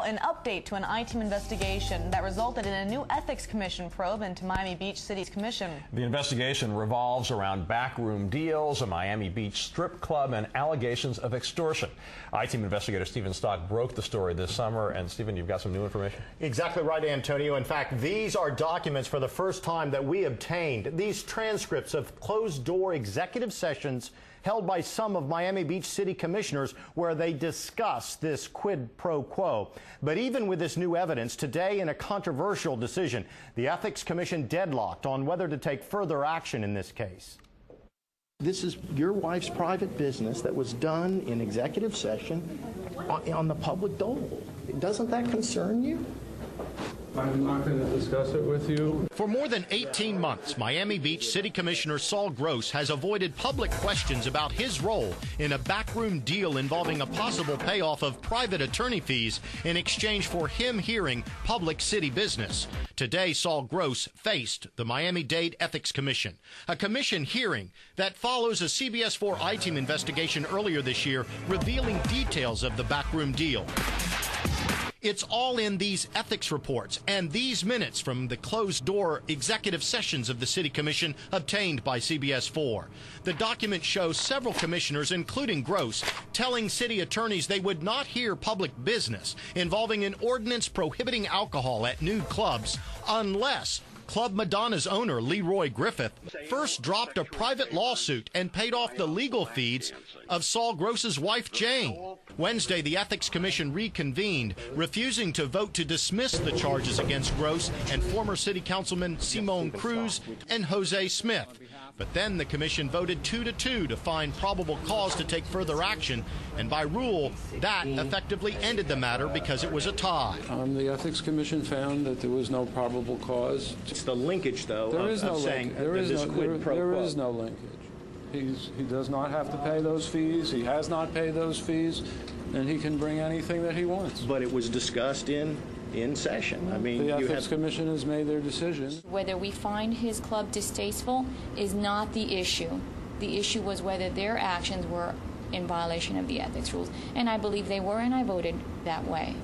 Now, an update to an I-Team investigation that resulted in a new Ethics Commission probe into Miami Beach City's commission. The investigation revolves around backroom deals, a Miami Beach strip club, and allegations of extortion. I-Team investigator Stephen Stock broke the story this summer. And Stephen, you've got some new information? Exactly right, Antonio. In fact, these are documents for the first time that we obtained. These transcripts of closed-door executive sessions held by some of Miami Beach City commissioners where they discuss this quid pro quo. But even with this new evidence, today in a controversial decision, the Ethics Commission deadlocked on whether to take further action in this case. This is your wife's private business that was done in executive session on the public dole. Doesn't that concern you? I'm not going to discuss it with you. For more than 18 months, Miami Beach City Commissioner Saul Gross has avoided public questions about his role in a backroom deal involving a possible payoff of private attorney fees in exchange for him hearing public city business. Today, Saul Gross faced the Miami-Dade Ethics Commission, a commission hearing that follows a CBS 4 I-Team investigation earlier this year revealing details of the backroom deal. It's all in these ethics reports and these minutes from the closed-door executive sessions of the City Commission obtained by CBS 4. The document shows several commissioners, including Gross, telling city attorneys they would not hear public business involving an ordinance prohibiting alcohol at nude clubs unless Club Madonna's owner, Leroy Griffith, first dropped a private lawsuit and paid off the legal fees of Saul Gross's wife, Jane. Wednesday, the Ethics Commission reconvened, refusing to vote to dismiss the charges against Gross and former City Councilman Simone Cruz and Jose Smith. But then the commission voted 2-2 to find probable cause to take further action, and by rule, that effectively ended the matter because it was a tie. The Ethics Commission found that there was no probable cause. It's the linkage, though, there is no saying there is this no, quid pro quo. There is no linkage. He does not have to pay those fees. He has not paid those fees, and he can bring anything that he wants. But it was discussed in session. I mean, the Ethics Commission has made their decision. Whether we find his club distasteful is not the issue. The issue was whether their actions were in violation of the ethics rules. And I believe they were, and I voted that way.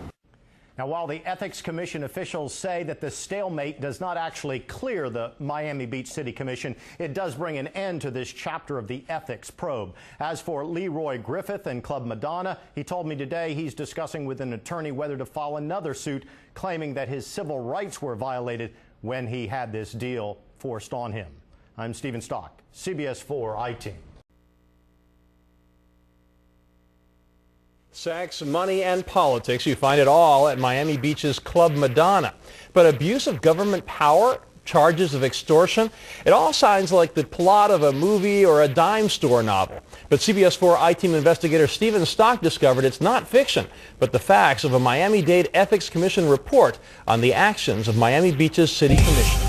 Now, while the Ethics Commission officials say that the stalemate does not actually clear the Miami Beach City Commission, it does bring an end to this chapter of the ethics probe. As for Leroy Griffith and Club Madonna, he told me today he's discussing with an attorney whether to file another suit claiming that his civil rights were violated when he had this deal forced on him. I'm Stephen Stock, CBS 4 I-Team. Sex, money, and politics. You find it all at Miami Beach's Club Madonna. But abuse of government power, charges of extortion, it all sounds like the plot of a movie or a dime store novel. But CBS 4 I-Team investigator Stephen Stock discovered it's not fiction, but the facts of a Miami-Dade Ethics Commission report on the actions of Miami Beach's City Commission.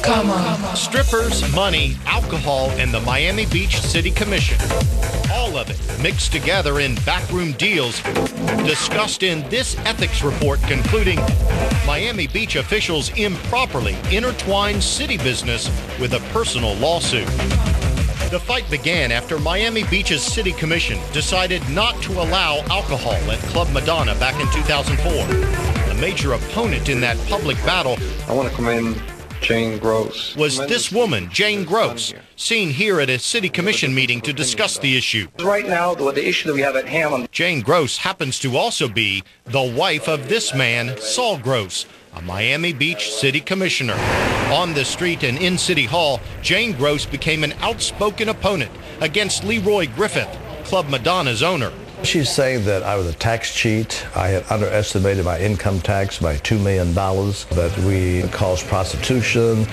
Come on. Strippers, money, alcohol, and the Miami Beach City Commission. All of it mixed together in backroom deals discussed in this ethics report concluding Miami Beach officials improperly intertwined city business with a personal lawsuit. The fight began after Miami Beach's City Commission decided not to allow alcohol at Club Madonna back in 2004. A major opponent in that public battle I want to commend Jane Gross was this woman, Jane Gross, seen here at a City Commission meeting to discuss the issue. Right now, the issue that we have at hand. Jane Gross happens to also be the wife of this man, Saul Gross, a Miami Beach City Commissioner. On the street and in City Hall, Jane Gross became an outspoken opponent against Leroy Griffith, Club Madonna's owner. She's saying that I was a tax cheat. I had underestimated my income tax by $2 million, that we caused prostitution.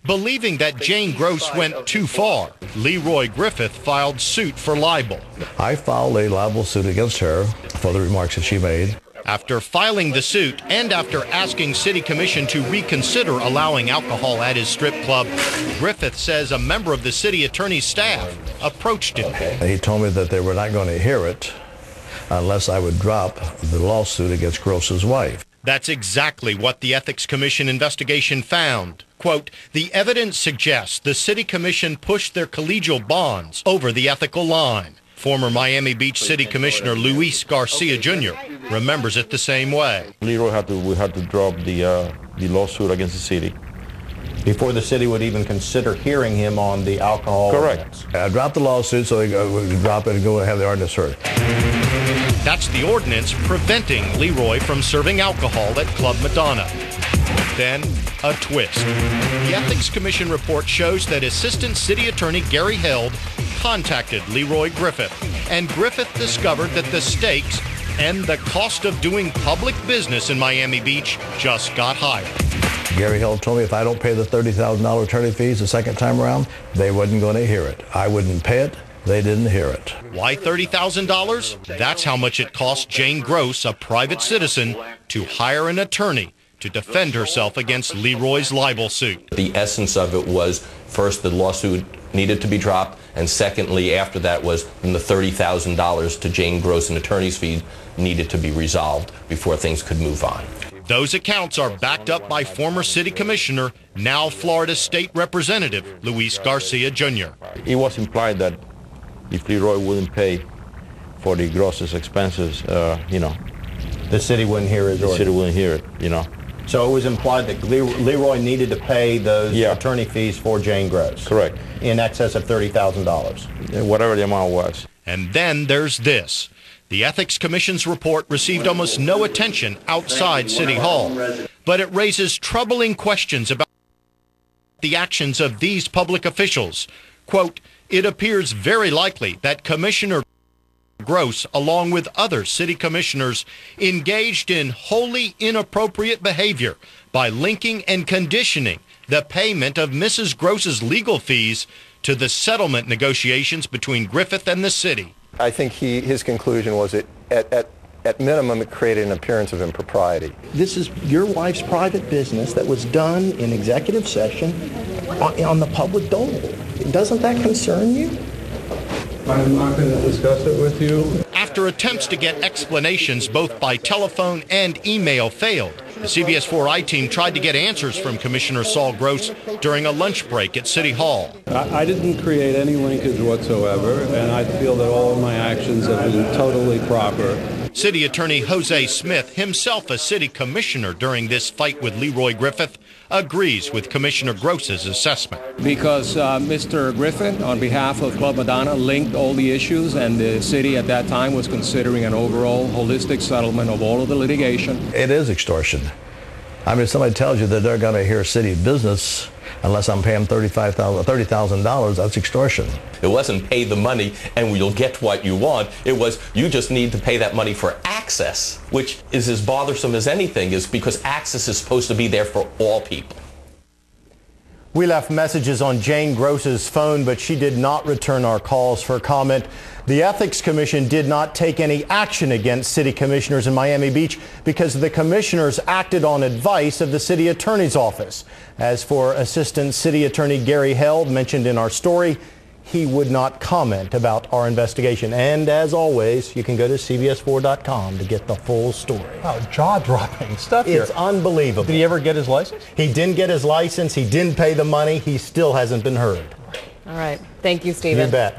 Believing that Jane Gross went too far, Leroy Griffith filed suit for libel. I filed a libel suit against her for the remarks that she made. After filing the suit and after asking City Commission to reconsider allowing alcohol at his strip club, Griffith says a member of the city attorney's staff approached him. He told me that they were not going to hear it unless I would drop the lawsuit against Gross's wife. That's exactly what the Ethics Commission investigation found. Quote, the evidence suggests the City Commission pushed their collegial bonds over the ethical line. Former Miami Beach City Commissioner Luis Garcia Jr. remembers it the same way. Leroy we had to drop the lawsuit against the city. Before the city would even consider hearing him on the alcohol Correct. ordinance. I dropped the lawsuit so we could drop it and go and have the ordinance heard. That's the ordinance preventing Leroy from serving alcohol at Club Madonna. Then, a twist. The Ethics Commission report shows that Assistant City Attorney Gary Held contacted Leroy Griffith, and Griffith discovered that the stakes and the cost of doing public business in Miami Beach just got higher. Gary Hill told me if I don't pay the $30,000 attorney fees the second time around, they wasn't going to hear it. I wouldn't pay it. They didn't hear it. Why $30,000? That's how much it cost Jane Gross, a private citizen, to hire an attorney to defend herself against Leroy's libel suit. The essence of it was, first, the lawsuit needed to be dropped, and secondly, after that, was the $30,000 to Jane Gross in attorney's fees needed to be resolved before things could move on. Those accounts are backed up by former city commissioner, now Florida State Representative Luis Garcia Jr. It was implied that if Leroy wouldn't pay for the Gross's expenses, The city wouldn't hear his the ordinance. city wouldn't hear it, So it was implied that Leroy needed to pay those Yeah. attorney fees for Jane Gross. Correct. In excess of $30,000. Whatever the amount was. And then there's this. The Ethics Commission's report received almost no attention outside City Hall, but it raises troubling questions about the actions of these public officials. Quote, it appears very likely that Commissioner Gross, along with other city commissioners, engaged in wholly inappropriate behavior by linking and conditioning the payment of Mrs. Gross's legal fees to the settlement negotiations between Griffith and the city. I think his conclusion was that at minimum it created an appearance of impropriety. This is your wife's private business that was done in executive session on the public dole. Doesn't that concern you? I'm not going to discuss it with you. After attempts to get explanations both by telephone and email failed, the CBS 4i team tried to get answers from Commissioner Saul Gross during a lunch break at City Hall. I didn't create any linkage whatsoever, and I feel that all of my actions have been totally proper. City Attorney Jose Smith, himself a city commissioner during this fight with Leroy Griffith, agrees with Commissioner Gross's assessment. Because Mr. Griffin, on behalf of Club Madonna, linked all the issues, and the city at that time was considering an overall holistic settlement of all of the litigation. It is extortion. I mean, if somebody tells you that they're going to hear city business unless I'm paying $30,000, that's extortion. It wasn't pay the money and you'll get what you want. It was you just need to pay that money for access, which is as bothersome as anything, is because access is supposed to be there for all people. We left messages on Jane Gross's phone, but she did not return our calls for comment. The Ethics Commission did not take any action against city commissioners in Miami Beach because the commissioners acted on advice of the city attorney's office. As for Assistant City Attorney Gary Held, mentioned in our story, he would not comment about our investigation. And as always, you can go to CBS4.com to get the full story. Wow, jaw-dropping stuff here. It's unbelievable. Did he ever get his license? He didn't get his license. He didn't pay the money. He still hasn't been heard. All right. Thank you, Stephen. You bet.